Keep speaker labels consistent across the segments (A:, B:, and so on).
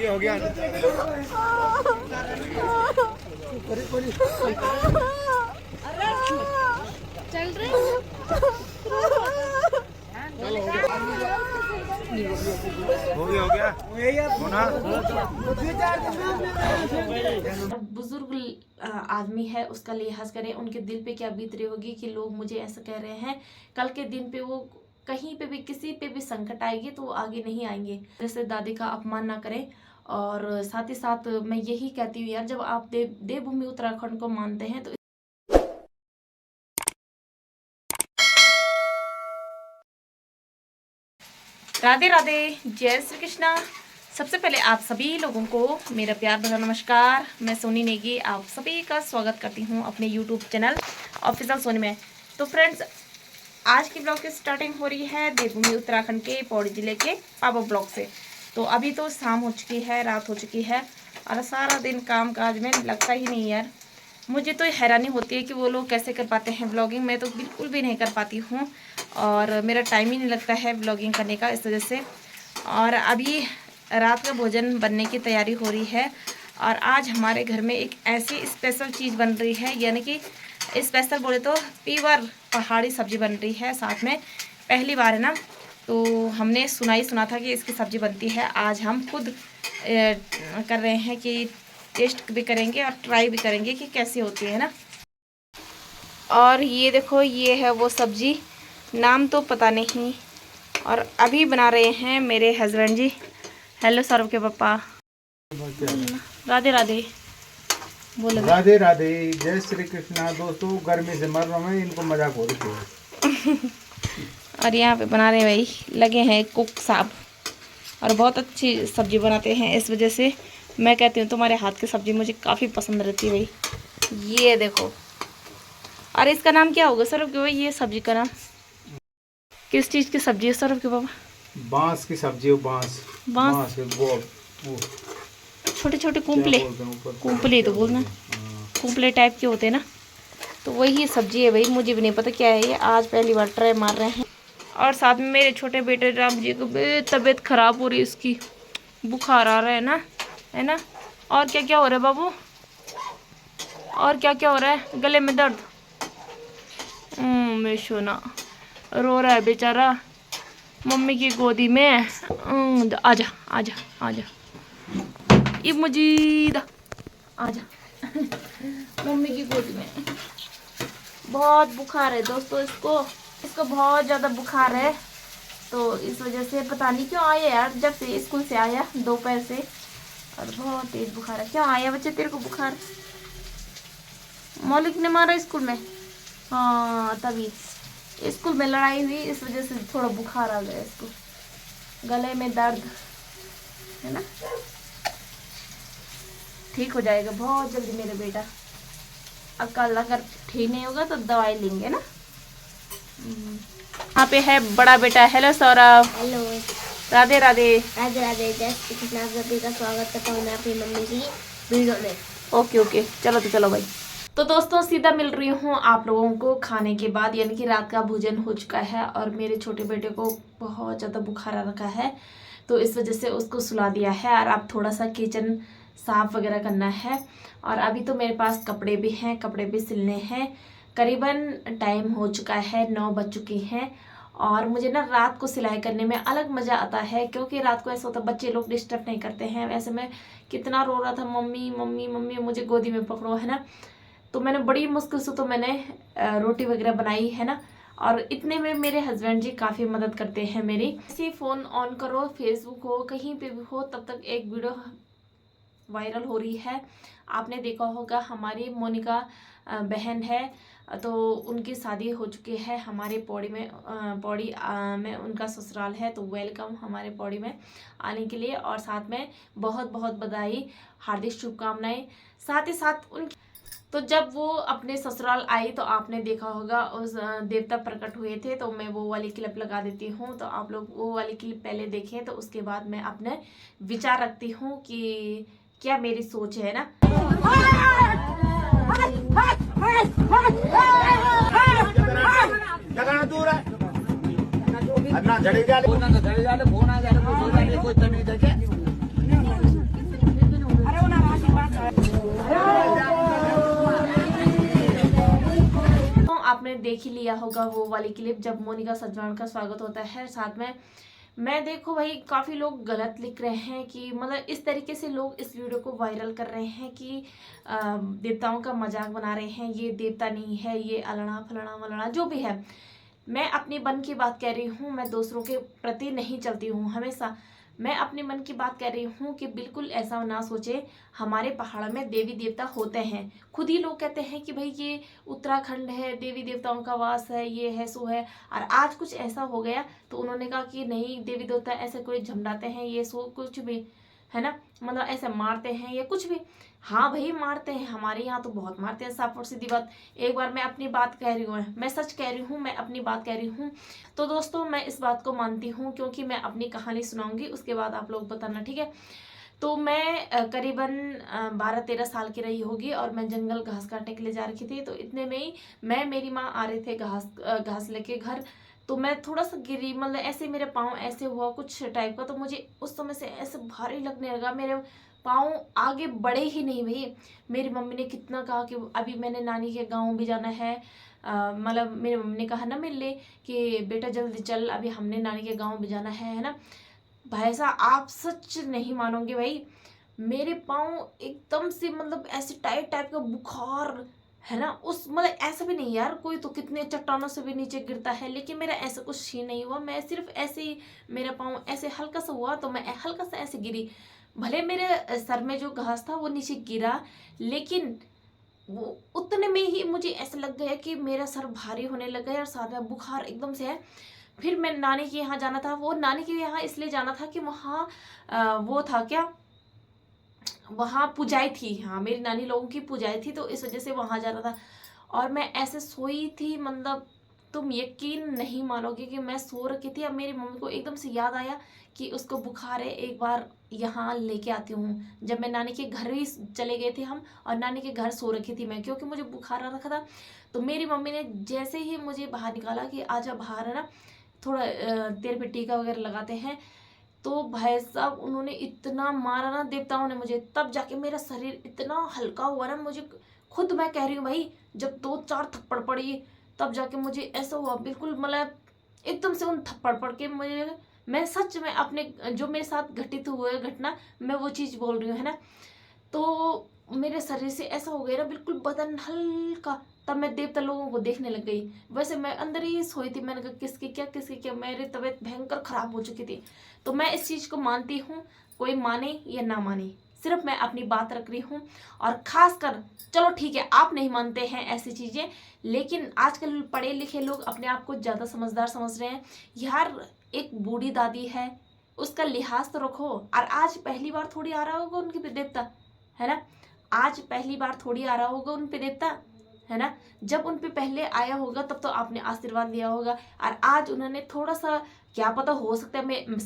A: हो गया
B: चल रहे
A: हो गया
B: बुजुर्ग आदमी है, उसका लिहाज करें। उनके दिल पे क्या बीत रही होगी कि लोग मुझे ऐसा कह रहे हैं। कल के दिन पे वो कहीं पे भी किसी पे भी संकट आएगी तो वो आगे नहीं आएंगे। जैसे दादी का अपमान ना करें। और साथ ही साथ मैं यही कहती हूँ यार, जब आप देवभूमि उत्तराखंड को मानते हैं तो राधे राधे, जय श्री कृष्णा। सबसे पहले आप सभी लोगों को मेरा प्यार भरा नमस्कार। मैं सोनी नेगी आप सभी का स्वागत करती हूँ अपने YouTube चैनल ऑफिशियल सोनी में। तो फ्रेंड्स, आज की ब्लॉग की स्टार्टिंग हो रही है देवभूमि उत्तराखंड के पौड़ी जिले के पाबा ब्लॉक से। तो अभी तो शाम हो चुकी है, रात हो चुकी है और सारा दिन काम काज में लगता ही नहीं यार। मुझे तो हैरानी होती है कि वो लोग कैसे कर पाते हैं ब्लॉगिंग। मैं तो बिल्कुल भी नहीं कर पाती हूँ और मेरा टाइम ही नहीं लगता है ब्लॉगिंग करने का, इस वजह से। और अभी रात का भोजन बनने की तैयारी हो रही है और आज हमारे घर में एक ऐसी स्पेशल चीज़ बन रही है, यानी कि स्पेशल बोले तो प्योर पहाड़ी सब्जी बन रही है। साथ में पहली बार है ना, तो हमने सुना था कि इसकी सब्ज़ी बनती है। आज हम खुद कर रहे हैं कि टेस्ट भी करेंगे और ट्राई भी करेंगे कि कैसी होती है ना। और ये देखो, ये है वो सब्ज़ी, नाम तो पता नहीं। और अभी बना रहे हैं मेरे हस्बैंड जी। हेलो सौरभ के पापा, राधे राधे बोलो।
A: राधे राधे, जय श्री कृष्णा। दोस्तों, गर्मी से मर रहा हूँ, इनको मजाक हो रही है।
B: और यहाँ पे बना रहे भाई, लगे हैं कुक साहब और बहुत अच्छी सब्ज़ी बनाते हैं। इस वजह से मैं कहती हूँ तुम्हारे हाथ की सब्ज़ी मुझे काफ़ी पसंद रहती है भाई। ये देखो, और इसका नाम क्या होगा सौरभ के भाई, ये सब्ज़ी का नाम किस चीज़ की सब्ज़ी है सौरभ के बाबा?
A: बांस की सब्जी हो, बांस वो
B: छोटे छोटे कुंपले तो बोलना, कुंपले टाइप के होते हैं ना, तो वही सब्जी है भाई। मुझे भी नहीं पता क्या है ये, आज पहली बार ट्राई मार रहे हैं। और साथ में मेरे छोटे बेटे राम जी को तबीयत खराब हो रही है, इसकी बुखार आ रहा है ना। और क्या क्या हो रहा है बाबू, और क्या क्या हो रहा है? गले में दर्द, मेरे सोना रो रहा है बेचारा मम्मी की गोदी में। आजा आजा आजा ये मजीदा, आजा मम्मी की गोदी में। बहुत बुखार है दोस्तों, इसको बहुत ज़्यादा बुखार है। तो इस वजह से पता नहीं क्यों आया यार, जब से स्कूल से आया दोपहर से, और बहुत तेज बुखार है। क्यों आया बच्चे तेरे को बुखार? मौलिक ने मारा स्कूल में? हाँ, तभी स्कूल में लड़ाई हुई, इस वजह से थोड़ा बुखार आ गया इसको, गले में दर्द है ना। ठीक हो जाएगा बहुत जल्दी मेरा बेटा। अब कल अगर ठीक नहीं होगा तो दवाई लेंगे ना। यहाँ पे है बड़ा बेटा। हेलो सौरभ।
C: हेलो,
B: राधे राधे।
C: राधे राधे, जय श्री कृष्ण। आप सभी का स्वागत करता हूँ मैं अपनी मम्मी की वीडियो में।
B: ओके चलो तो चलो भाई। तो दोस्तों, सीधा मिल रही हूँ आप लोगों को खाने के बाद, यानी कि रात का भोजन हो चुका है और मेरे छोटे बेटे को बहुत ज़्यादा बुखार आ रखा है, तो इस वजह से उसको सुला दिया है। और अब थोड़ा सा किचन साफ़ वगैरह करना है। और अभी तो मेरे पास कपड़े भी हैं, कपड़े भी सिलने हैं। करीबन टाइम हो चुका है, 9 बज चुकी हैं। और मुझे ना रात को सिलाई करने में अलग मज़ा आता है, क्योंकि रात को ऐसा होता है बच्चे लोग डिस्टर्ब नहीं करते हैं। वैसे मैं कितना रो रहा था, मम्मी मम्मी मम्मी मुझे गोदी में पकड़ो, है ना। तो मैंने बड़ी मुश्किल से तो मैंने रोटी वगैरह बनाई है ना। और इतने में मेरे हस्बैंड जी काफ़ी मदद करते हैं मेरी। इसी फ़ोन ऑन करो, फेसबुक हो, कहीं पे भी हो, तब तक एक वीडियो वायरल हो रही है। आपने देखा होगा, हमारी मोनिका बहन है, तो उनकी शादी हो चुकी है हमारे पौड़ी में में उनका ससुराल है। तो वेलकम हमारे पौड़ी में आने के लिए, और साथ में बहुत बहुत बधाई, हार्दिक शुभकामनाएं। साथ ही साथ उनकी तो जब वो अपने ससुराल आई तो आपने देखा होगा, उस देवता प्रकट हुए थे, तो मैं वो वाली क्लिप लगा देती हूँ। तो आप लोग वो वाली क्लिप पहले देखें, तो उसके बाद मैं अपने विचार रखती हूँ कि क्या मेरी सोच है ना।
D: ना झड़ी जाले फोन ना झड़ी जाले फोन आ जाले कोई सोचा नहीं कोई तमीज है क्या
B: तो आपने देख ही लिया होगा वो वाली क्लिप जब मोनिका सजवान का स्वागत होता है साथ में। मैं देखो भाई काफ़ी लोग गलत लिख रहे हैं कि मतलब इस तरीके से लोग इस वीडियो को वायरल कर रहे हैं कि देवताओं का मजाक बना रहे हैं, ये देवता नहीं है, ये अलड़ा फलना वलना जो भी है। मैं अपने मन की बात कह रही हूँ, मैं दूसरों के प्रति नहीं चलती हूँ हमेशा। मैं अपने मन की बात कह रही हूँ कि बिल्कुल ऐसा ना सोचे। हमारे पहाड़ में देवी देवता होते हैं। खुद ही लोग कहते हैं कि भाई ये उत्तराखंड है, देवी देवताओं का वास है, ये है सो है। और आज कुछ ऐसा हो गया तो उन्होंने कहा कि नहीं देवी देवता ऐसे कोई झमलाते हैं, ये सो कुछ भी है ना, मतलब ऐसे मारते हैं या कुछ भी। हाँ भाई मारते हैं, हमारे यहाँ तो बहुत मारते हैं, साफ और सीधी बात। एक बार मैं अपनी बात कह रही हूँ, मैं सच कह रही हूँ, मैं अपनी बात कह रही हूँ। तो दोस्तों मैं इस बात को मानती हूँ क्योंकि मैं अपनी कहानी सुनाऊंगी, उसके बाद आप लोग बताना, ठीक है। तो मैं करीबन 12-13 साल की रही होगी और मैं जंगल घास काटने के लिए जा रखी थी। तो इतने में ही मैं मेरी माँ आ रहे थे घास लेके घर। तो मैं थोड़ा सा गिरी, मतलब ऐसे मेरे पाँव ऐसे हुआ कुछ टाइप का। तो मुझे उस समय से ऐसे भारी लगने लगा, मेरे पाँव आगे बढ़े ही नहीं भाई। मेरी मम्मी ने कितना कहा कि अभी मैंने नानी के गाँव भी जाना है, मतलब मेरी मम्मी ने कहा ना मेरे लिए कि बेटा जल्दी चल, अभी हमने नानी के गाँव भी जाना है ना। भाई साहब आप सच नहीं मानोगे भाई, मेरे पाँव एकदम से मतलब ऐसे टाइट टाइप का बुखार है ना। उस मतलब ऐसा भी नहीं यार, कोई तो कितने चट्टानों से भी नीचे गिरता है, लेकिन मेरा ऐसा कुछ ही नहीं हुआ। मैं सिर्फ ऐसे ही मेरा पाँव ऐसे हल्का सा हुआ तो मैं हल्का सा ऐसे गिरी। भले मेरे सर में जो घास था वो नीचे गिरा, लेकिन वो उतने में ही मुझे ऐसा लग गया कि मेरा सर भारी होने लग गया और साथ में बुखार एकदम से है। फिर मैं नानी के यहाँ जाना था, वो नानी के यहाँ इसलिए जाना था कि वहाँ वो था क्या, वहाँ पूजाई थी, हाँ मेरी नानी लोगों की पूजाई थी, तो इस वजह से वहाँ जाना था। और मैं ऐसे सोई थी, मतलब तुम यकीन नहीं मानोगे कि मैं सो रखी थी। अब मेरी मम्मी को एकदम से याद आया कि उसको बुखार है, एक बार यहाँ लेके आती हूँ। जब मैं नानी के घर ही चले गए थे हम, और नानी के घर सो रखी थी मैं, क्योंकि मुझे बुखार आ रखा था। तो मेरी मम्मी ने जैसे ही मुझे बाहर निकाला कि आजा बाहर है ना, थोड़ा तेल पे टीका वगैरह लगाते हैं, तो भाई साहब उन्होंने इतना मारा ना देवताओं ने मुझे, तब जाके मेरा शरीर इतना हल्का हुआ ना। मुझे खुद मैं कह रही हूँ भाई, जब 2-4 थप्पड़ पड़ी तब जाके मुझे ऐसा हुआ, बिल्कुल मतलब एकदम से उन थप्पड़ पड़ के मुझे, मैं सच में अपने जो मेरे साथ घटित हुआ घटना मैं वो चीज़ बोल रही हूँ है ना। तो मेरे शरीर से ऐसा हो गया ना, बिल्कुल बदन हल्का। तब मैं देवता लोगों को देखने लग गई। वैसे मैं अंदर ही सोई थी, मैंने कहा किसकी क्या, मेरी तबीयत भयंकर खराब हो चुकी थी। तो मैं इस चीज़ को मानती हूँ, कोई माने या ना माने, सिर्फ मैं अपनी बात रख रही हूँ। और खास कर चलो ठीक है आप नहीं मानते हैं ऐसी चीज़ें, लेकिन आजकल पढ़े लिखे लोग अपने आप को ज़्यादा समझदार समझ रहे हैं। यार एक बूढ़ी दादी है, उसका लिहाज तो रखो। और आज पहली बार थोड़ी आ रहा होगा उनके पे देवता, है ना। आज पहली बार थोड़ी आ रहा होगा उन पे देवता, है ना। जब उन पे पहले आया होगा तब तो आपने आशीर्वाद लिया होगा। और आज उन्होंने थोड़ा सा, क्या पता हो सकता है,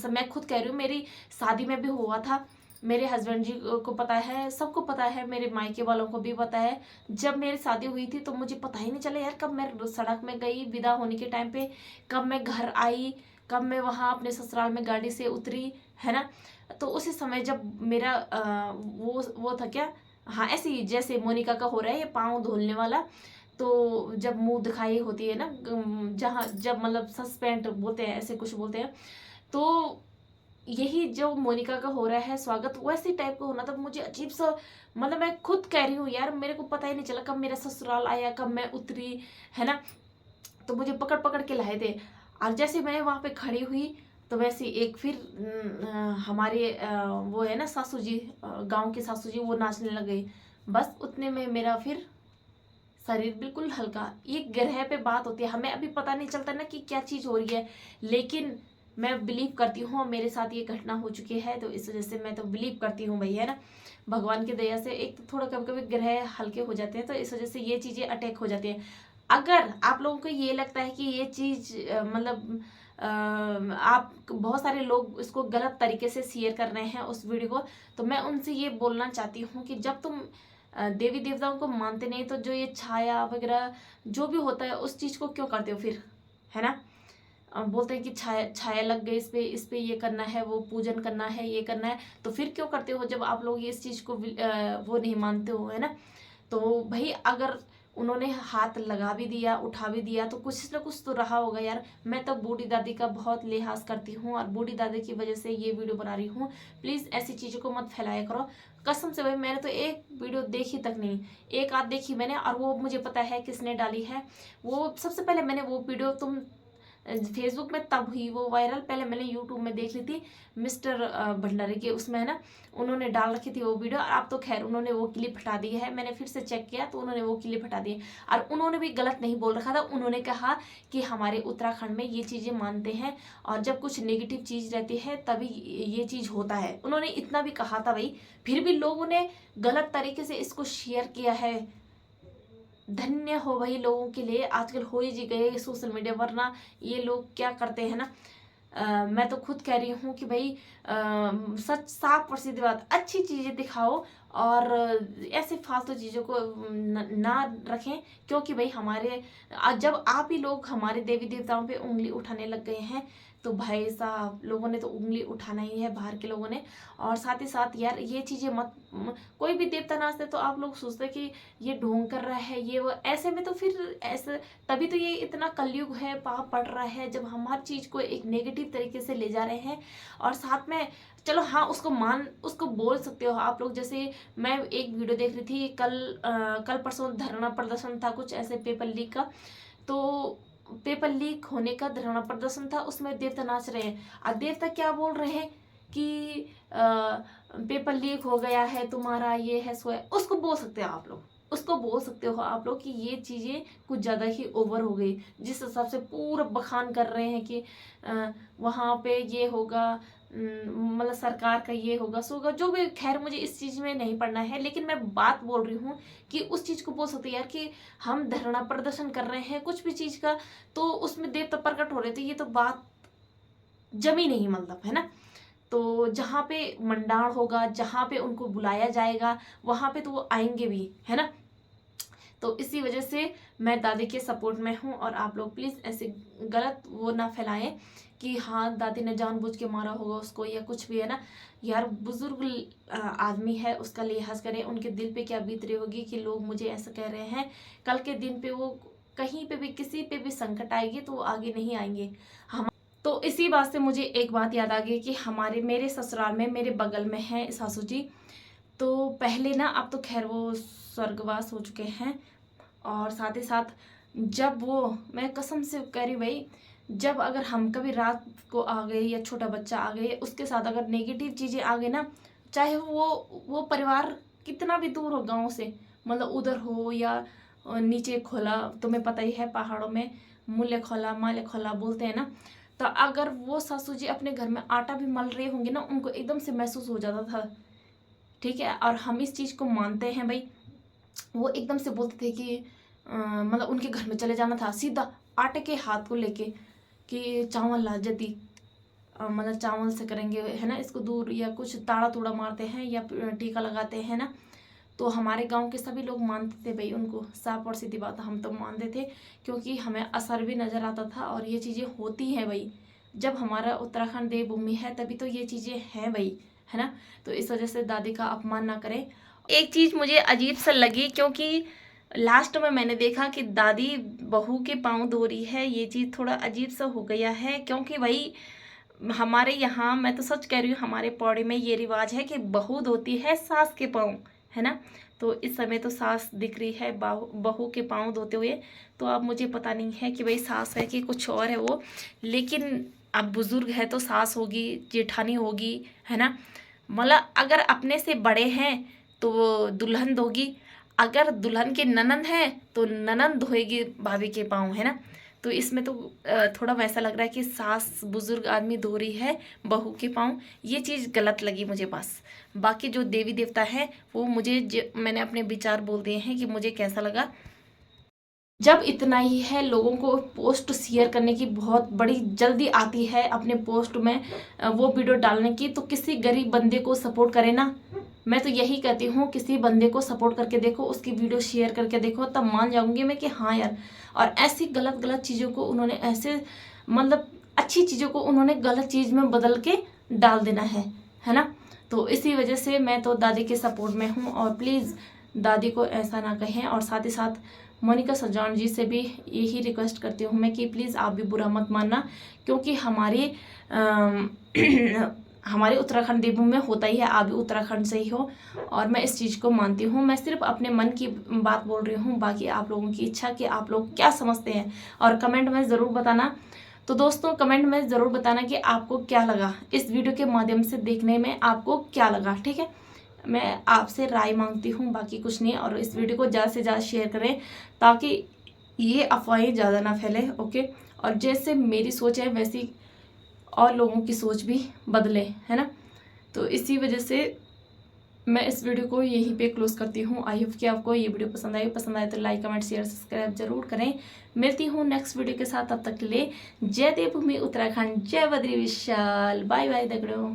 B: मैं खुद कह रही हूँ, मेरी शादी में भी हुआ था। मेरे हस्बैंड जी को पता है, सबको पता है, मेरे मायके वालों को भी पता है। जब मेरी शादी हुई थी तो मुझे पता ही नहीं चला यार, कब मैं सड़क में गई विदा होने के टाइम पे, कब मैं घर आई, कब मैं वहाँ अपने ससुराल में गाड़ी से उतरी, है ना। तो उसी समय जब मेरा वो था क्या, हाँ ऐसे ही जैसे मोनिका का हो रहा है ये पाँव धुलने वाला। तो जब मुंह दिखाई होती है ना, जहाँ जब मतलब सस्पेंड बोलते हैं, ऐसे कुछ बोलते हैं, तो यही जो मोनिका का हो रहा है स्वागत वैसे टाइप का होना था। मुझे अजीब सा, मतलब मैं खुद कह रही हूँ यार, मेरे को पता ही नहीं चला कब मेरा ससुराल आया, कब मैं उतरी, है ना। तो मुझे पकड़ पकड़ के लाए थे। और जैसे मैं वहाँ पे खड़ी हुई तो वैसे एक फिर हमारे वो है ना सासू जी, गाँव के सासू जी, वो नाचने लग गई। बस उतने में मेरा फिर शरीर बिल्कुल हल्का। ये ग्रह पे बात होती है, हमें अभी पता नहीं चलता ना कि क्या चीज़ हो रही है, लेकिन मैं बिलीव करती हूँ, मेरे साथ ये घटना हो चुकी है तो इस वजह से मैं तो बिलीव करती हूँ भाई, है ना। भगवान की दया से एक तो थोड़ा कभी कभी ग्रह हल्के हो जाते हैं तो इस वजह से ये चीज़ें अटैक हो जाती हैं। अगर आप लोगों को ये लगता है कि ये चीज़ मतलब आप बहुत सारे लोग इसको गलत तरीके से शेयर कर रहे हैं उस वीडियो को, तो मैं उनसे ये बोलना चाहती हूँ कि जब तुम देवी देवताओं को मानते नहीं तो जो ये छाया वगैरह जो भी होता है उस चीज़ को क्यों करते हो फिर, है ना। बोलते हैं कि छाया छाया लग गई इस पे ये करना है, वो पूजन करना है, ये करना है। तो फिर क्यों करते हो जब आप लोग इस चीज़ को वो नहीं मानते हो, है ना। तो भाई अगर उन्होंने हाथ लगा भी दिया, उठा भी दिया, तो कुछ ना कुछ तो रहा होगा यार। मैं तो बूढ़ी दादी का बहुत लिहाज करती हूँ और बूढ़ी दादी की वजह से ये वीडियो बना रही हूँ। प्लीज़ ऐसी चीज़ों को मत फैलाया करो कसम से। भाई मैंने तो एक वीडियो देखी तक नहीं, एक आध देखी मैंने, और वो मुझे पता है किसने डाली है। वो सबसे पहले मैंने वो वीडियो फेसबुक में तब हुई वो वायरल, पहले मैंने यूट्यूब में देख ली थी मिस्टर भंडारी के, उसमें है ना उन्होंने डाल रखी थी वो वीडियो। और अब तो खैर उन्होंने वो क्लिप हटा दी है, मैंने फिर से चेक किया तो उन्होंने वो क्लिप हटा दी। और उन्होंने भी गलत नहीं बोल रखा था, उन्होंने कहा कि हमारे उत्तराखंड में ये चीज़ें मानते हैं और जब कुछ नेगेटिव चीज़ रहती है तभी ये चीज़ होता है, उन्होंने इतना भी कहा था भाई। फिर भी लोगों ने गलत तरीके से इसको शेयर किया है। धन्य हो भाई लोगों के लिए, आजकल हो ही जी गए सोशल मीडिया, वरना ये लोग क्या करते हैं ना। मैं तो खुद कह रही हूँ कि भाई सच साफ और सीधी बात, अच्छी चीज़ें दिखाओ और ऐसे फालतू चीज़ों को ना रखें। क्योंकि भाई हमारे जब आप ही लोग हमारे देवी देवताओं पे उंगली उठाने लग गए हैं तो भाई साहब लोगों ने तो उंगली उठाना ही है, बाहर के लोगों ने। और साथ ही साथ यार ये चीज़ें मत, कोई भी देवता नाचते तो आप लोग सोचते कि ये ढोंग कर रहा है ये वो, ऐसे में तो फिर ऐसे तभी तो ये इतना कलयुग है, पाप पड़ रहा है जब हम हर चीज़ को एक नेगेटिव तरीके से ले जा रहे हैं। और साथ में चलो हाँ उसको बोल सकते हो आप लोग। जैसे मैं एक वीडियो देख रही थी कल परसों धरना प्रदर्शन था कुछ ऐसे पेपर लीक का, तो पेपर लीक होने का धरना प्रदर्शन था, उसमें देवता नाच रहे हैं और देवता क्या बोल रहे हैं कि पेपर लीक हो गया है तुम्हारा, ये है सो है। उसको बोल सकते हो आप लोग, उसको बोल सकते हो आप लोग कि ये चीज़ें कुछ ज़्यादा ही ओवर हो गई, जिस हिसाब से पूरा बखान कर रहे हैं कि वहाँ पे ये होगा, मतलब सरकार का ये होगा सो होगा, जो भी। खैर मुझे इस चीज़ में नहीं पढ़ना है, लेकिन मैं बात बोल रही हूँ कि उस चीज़ को बोल सकते हैं यार कि हम धरना प्रदर्शन कर रहे हैं कुछ भी चीज़ का, तो उसमें देवता प्रकट हो रहे थे, ये तो बात जमी नहीं, मतलब है ना। तो जहाँ पे मंडाण होगा, जहाँ पे उनको बुलाया जाएगा वहाँ पे तो वो आएंगे भी, है ना। तो इसी वजह से मैं दादी के सपोर्ट में हूँ और आप लोग प्लीज़ ऐसे गलत वो ना फैलाएं कि हाँ दादी ने जानबूझ के मारा होगा उसको या कुछ भी, है ना। यार बुजुर्ग आदमी है, उसका लिहाज करें, उनके दिल पे क्या बीत रही होगी कि लोग मुझे ऐसा कह रहे हैं, कल के दिन पे वो कहीं पे भी किसी पे भी संकट आएगी तो वो आगे नहीं आएंगे। हम तो इसी बात से मुझे एक बात याद आ गई कि मेरे ससुराल में मेरे बगल में है सासू जी, तो पहले ना, अब तो खैर वो स्वर्गवास हो चुके हैं। और साथ ही साथ जब वो, मैं कसम से कह रही भाई, जब अगर हम कभी रात को आ गए या छोटा बच्चा आ गए उसके साथ अगर नेगेटिव चीज़ें आ गई ना, चाहे वो परिवार कितना भी दूर हो गांव से, मतलब उधर हो या नीचे खोला, तुम्हें पता ही है पहाड़ों में मूल्य खोला माले खोला बोलते हैं ना। तो अगर वो सासू जी अपने घर में आटा भी मल रहे होंगे ना, उनको एकदम से महसूस हो जाता था, ठीक है। और हम इस चीज़ को मानते हैं भाई। वो एकदम से बोलते थे कि मतलब उनके घर में चले जाना था सीधा आटे के हाथ को लेके कि चावल ला जल्दी, मतलब चावल से करेंगे, है ना, इसको दूर, या कुछ ताड़ा तूड़ा मारते हैं या टीका लगाते हैं ना। तो हमारे गांव के सभी लोग मानते थे भाई उनको, साफ और सीधी बात हम तो मानते थे क्योंकि हमें असर भी नज़र आता था और ये चीज़ें होती हैं भाई। जब हमारा उत्तराखंड देवभूमि है तभी तो ये चीज़ें हैं भाई, है ना। तो इस वजह से दादी का अपमान ना करें। एक चीज़ मुझे अजीब सा लगी क्योंकि लास्ट में मैंने देखा कि दादी बहू के पाँव धो रही है, ये चीज़ थोड़ा अजीब सा हो गया है। क्योंकि भाई हमारे यहाँ, मैं तो सच कह रही हूँ, हमारे पौड़ी में ये रिवाज है कि बहू धोती है सास के पाँव, है ना। तो इस समय तो सास दिख रही है बहू के पाँव धोते हुए, तो अब मुझे पता नहीं है कि भाई सास है कि कुछ और है वो, लेकिन अब बुजुर्ग है तो सास होगी, जेठानी होगी, है ना। मतलब अगर अपने से बड़े हैं तो वो दुल्हन धोगी, अगर दुल्हन के ननंद है तो ननंद धोएगी भाभी के पाँव, है ना। तो इसमें तो थोड़ा वैसा लग रहा है कि सास बुजुर्ग आदमी धो रही है बहू के पाँव, ये चीज़ गलत लगी मुझे बस। बाकी जो देवी देवता है वो मैंने अपने विचार बोल दिए हैं कि मुझे कैसा लगा। जब इतना ही है, लोगों को पोस्ट शेयर करने की बहुत बड़ी जल्दी आती है अपने पोस्ट में वो वीडियो डालने की, तो किसी गरीब बंदे को सपोर्ट करें ना। मैं तो यही कहती हूँ किसी बंदे को सपोर्ट करके देखो, उसकी वीडियो शेयर करके देखो, तब मान जाऊंगी मैं कि हाँ यार। और ऐसी गलत चीज़ों को उन्होंने ऐसे मतलब अच्छी चीज़ों को उन्होंने गलत चीज़ में बदल के डाल देना है ना। तो इसी वजह से मैं तो दादी के सपोर्ट में हूँ, और प्लीज़ दादी को ऐसा ना कहें। और साथ ही साथ मोनिका सजान जी से भी यही रिक्वेस्ट करती हूँ मैं कि प्लीज़ आप भी बुरा मत मानना, क्योंकि हमारे उत्तराखंड देवभूमि में होता ही है, आप भी उत्तराखंड से ही हो, और मैं इस चीज़ को मानती हूँ। मैं सिर्फ अपने मन की बात बोल रही हूँ, बाकी आप लोगों की इच्छा कि आप लोग क्या समझते हैं, और कमेंट में ज़रूर बताना। तो दोस्तों कमेंट में ज़रूर बताना कि आपको क्या लगा, इस वीडियो के माध्यम से देखने में आपको क्या लगा, ठीक है। मैं आपसे राय मांगती हूँ, बाकी कुछ नहीं। और इस वीडियो को ज़्यादा से ज़्यादा शेयर करें ताकि ये अफवाहें ज़्यादा ना फैले, ओके। और जैसे मेरी सोच है वैसी और लोगों की सोच भी बदले, है ना। तो इसी वजह से मैं इस वीडियो को यहीं पे क्लोज करती हूँ। आई होप कि आपको ये वीडियो पसंद आए तो लाइक कमेंट शेयर सब्सक्राइब जरूर करें। मिलती हूँ नेक्स्ट वीडियो के साथ, तब तक के लिए जय देवभूमि उत्तराखंड, जय बद्री विशाल, बाय बाय दगड़ों।